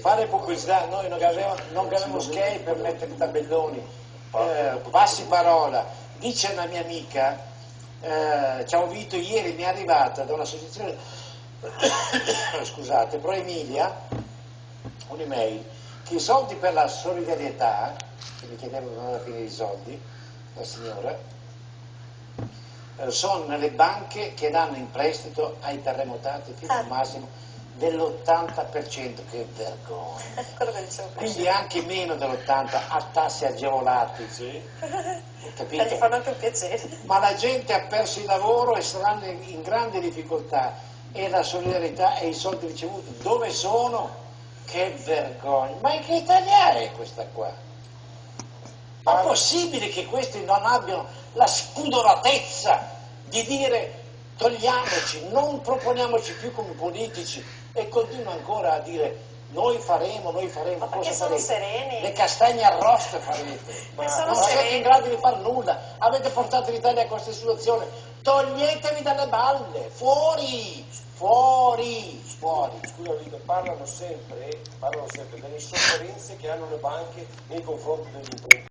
Fare pubblicità, noi non abbiamo schemi per mettere i tabelloni, passi parola. Dice una mia amica, ciao Vito, ieri mi è arrivata da un'associazione, scusate, Pro Emilia, un'email, che i soldi per la solidarietà, che mi chiedevano alla fine i soldi, la signora, sono nelle banche che danno in prestito ai terremotati fino a un massimo dell'80%, che vergogna. Quindi anche meno dell'80% a tassi agevolati. Sì. Capito? Gli fanno anche un piacere. Ma la gente ha perso il lavoro e saranno in grande difficoltà, e la solidarietà e i soldi ricevuti dove sono? Che vergogna! Ma in che Italia è questa qua? Ma è possibile che questi non abbiano la spudoratezza di dire togliamoci, non proponiamoci più come politici, e continuano ancora a dire noi faremo. Ma perché cosa sono farete? sereni? Le castagne arroste farete, Ma sono non siete sereni. in grado di fare nulla, avete portato l'Italia a questa situazione, toglietevi dalle balle, fuori. Scusa Vito, parlano sempre delle sofferenze che hanno le banche nei confronti degli imprenditori.